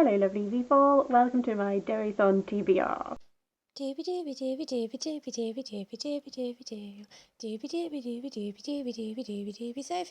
Hello lovely people, welcome to my Dewithon TBR. Sophie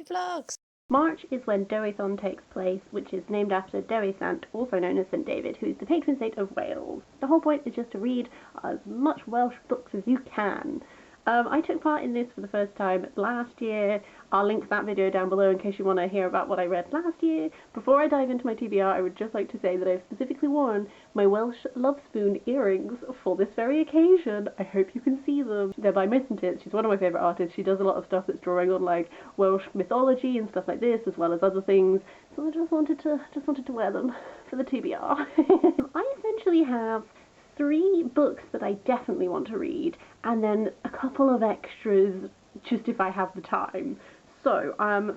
Vlogs. March is when Dewithon takes place, which is named after Dewi Sant, also known as St David, who's the patron saint of Wales. The whole point is just to read as much Welsh books as you can. I took part in this for the first time last year. I'll link that video down below in case you want to hear about what I read last year. Before I dive into my TBR, I would just like to say that I've specifically worn my Welsh Love Spoon earrings for this very occasion. I hope you can see them. They're by Miss and Tits. She's one of my favourite artists. She does a lot of stuff that's drawing on like Welsh mythology and stuff like this, as well as other things. So I just wanted to wear them for the TBR. I essentially have 3 books that I definitely want to read, and then a couple of extras just if I have the time. So,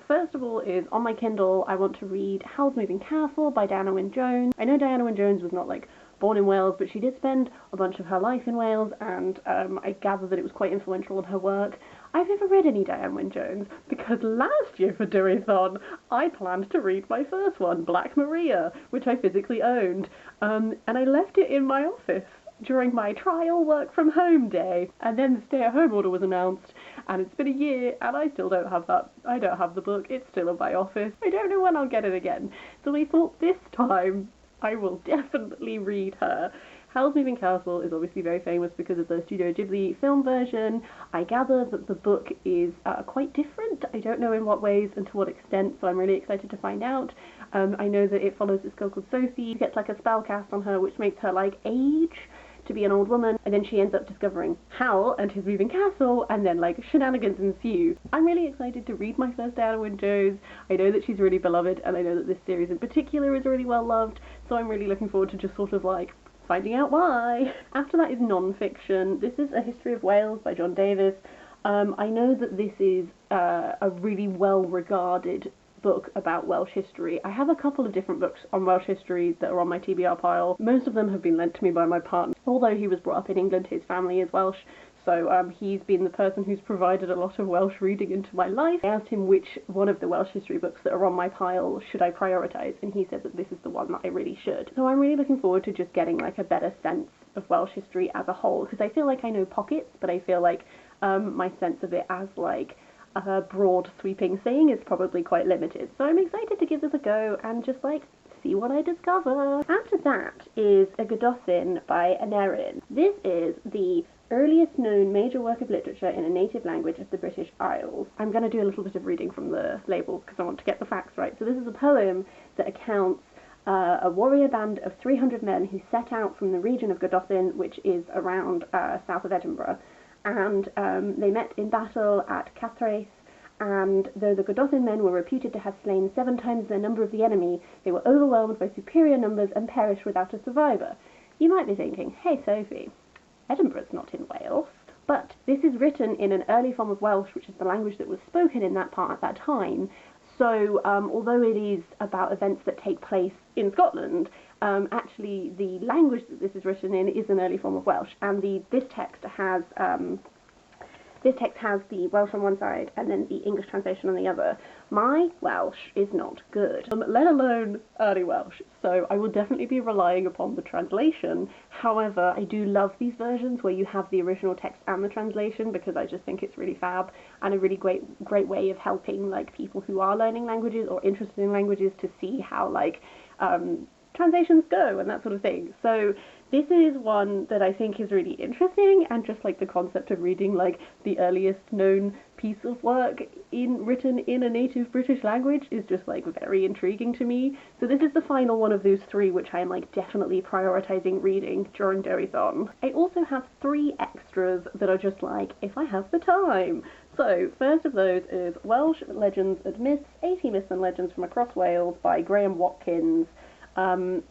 first of all is on my Kindle, I want to read Howl's Moving Castle by Diana Wynne Jones. I know Diana Wynne Jones was not like born in Wales, but she did spend a bunch of her life in Wales, and I gather that it was quite influential in her work. I've never read any Diana Wynne Jones, because last year for Dewithon, I planned to read my first one, Black Maria, which I physically owned, and I left it in my office during my trial work from home day, and then the stay-at-home order was announced, and it's been a year, and I still don't have that. I don't have the book. It's still in my office. I don't know when I'll get it again. So I thought this time I will definitely read her. Howl's Moving Castle is obviously very famous because of the Studio Ghibli film version. I gather that the book is quite different. I don't know in what ways and to what extent, so I'm really excited to find out. I know that it follows this girl called Sophie, who gets like a spell cast on her which makes her like age to be an old woman, and then she ends up discovering Howl and his moving castle, and then like shenanigans ensue. I'm really excited to read my first Diana Wynne Jones. I know that she's really beloved, and I know that this series in particular is really well loved, so I'm really looking forward to just sort of like finding out why. After that is non-fiction. This is A History of Wales by John Davies. I know that this is a really well-regarded book about Welsh history. I have a couple of different books on Welsh history that are on my TBR pile. Most of them have been lent to me by my partner. Although he was brought up in England, his family is Welsh, so he's been the person who's provided a lot of Welsh reading into my life. I asked him which one of the Welsh history books that are on my pile should I prioritise, and he said that this is the one that I really should. So I'm really looking forward to just getting like a better sense of Welsh history as a whole, because I feel like I know pockets, but I feel like my sense of it as like a broad sweeping thing is probably quite limited. So I'm excited to give this a go and just like see what I discover. After that is a Godocin by Aneirin. This is the earliest known major work of literature in a native language of the British Isles. I'm going to do a little bit of reading from the label because I want to get the facts right. So this is a poem that accounts a warrior band of 300 men who set out from the region of Godocin, which is around south of Edinburgh, and they met in battle at Cathrace, and though the Godocin men were reputed to have slain 7 times the number of the enemy, they were overwhelmed by superior numbers and perished without a survivor. You might be thinking, hey Sophie, Edinburgh's not in Wales. But this is written in an early form of Welsh, which is the language that was spoken in that part at that time. So although it is about events that take place in Scotland, actually the language that this is written in is an early form of Welsh, and this text has the Welsh on one side and then the English translation on the other. My Welsh is not good, let alone early Welsh, so I will definitely be relying upon the translation. However, I do love these versions where you have the original text and the translation, because I just think it's really fab and a really great way of helping like people who are learning languages or interested in languages to see how like translations go and that sort of thing. So this is one that I think is really interesting, and just like the concept of reading like the earliest known piece of work written in a native British language is just like very intriguing to me. So this is the final one of those 3 which I am like definitely prioritising reading during Dewithon. I also have 3 extras that are just like if I have the time. So first of those is Welsh Legends and Myths, 80 Myths and Legends from Across Wales by Graham Watkins.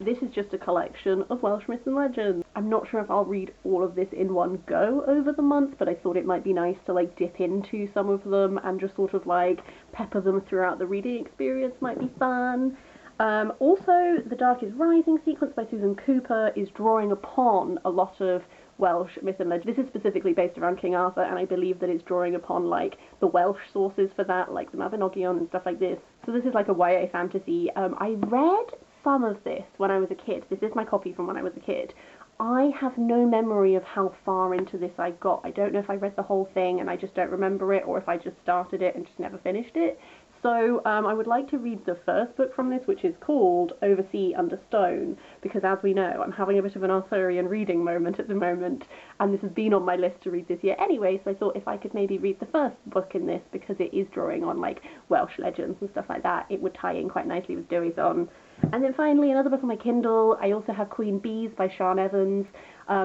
This is just a collection of Welsh myths and legends. I'm not sure if I'll read all of this in one go over the month, but I thought it might be nice to like dip into some of them and just sort of like pepper them throughout the reading experience might be fun. Also, the Dark is Rising sequence by Susan Cooper is drawing upon a lot of Welsh myth and legend. This is specifically based around King Arthur, and I believe that it's drawing upon like the Welsh sources for that, like the Mabinogion and stuff like this. So this is like a YA fantasy. I read some of this when I was a kid. This is my copy from when I was a kid. I have no memory of how far into this I got. I don't know if I read the whole thing and I just don't remember it, or if I just started it and just never finished it. So I would like to read the first book from this, which is called Over Sea Under Stone, because as we know, I'm having a bit of an Arthurian reading moment at the moment, and this has been on my list to read this year anyway, so I thought if I could maybe read the first book in this, because it is drawing on like Welsh legends and stuff like that, it would tie in quite nicely with Dewithon. And then finally, another book on my Kindle, I also have Queen Bees by Sian Evans.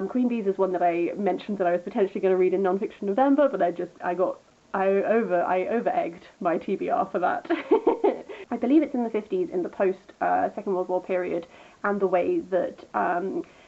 Queen Bees is one that I mentioned that I was potentially going to read in Non-Fiction November, but I over-egged my TBR for that. I believe it's in the 50s, in the post-Second World War period, and the way that,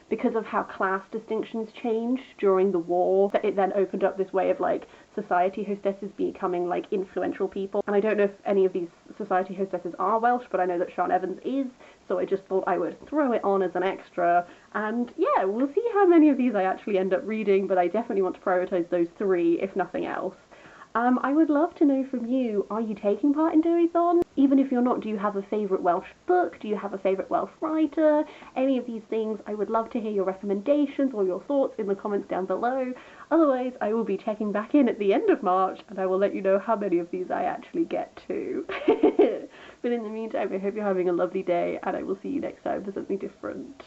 because of how class distinctions changed during the war, that it then opened up this way of, like, society hostesses becoming, like, influential people. And I don't know if any of these society hostesses are Welsh, but I know that Sian Evans is, so I just thought I would throw it on as an extra. And, yeah, we'll see how many of these I actually end up reading, but I definitely want to prioritise those 3, if nothing else. I would love to know from you, are you taking part in Dewithon? Even if you're not, do you have a favourite Welsh book? Do you have a favourite Welsh writer? Any of these things, I would love to hear your recommendations or your thoughts in the comments down below. Otherwise, I will be checking back in at the end of March, and I will let you know how many of these I actually get to. But in the meantime, I hope you're having a lovely day, and I will see you next time for something different.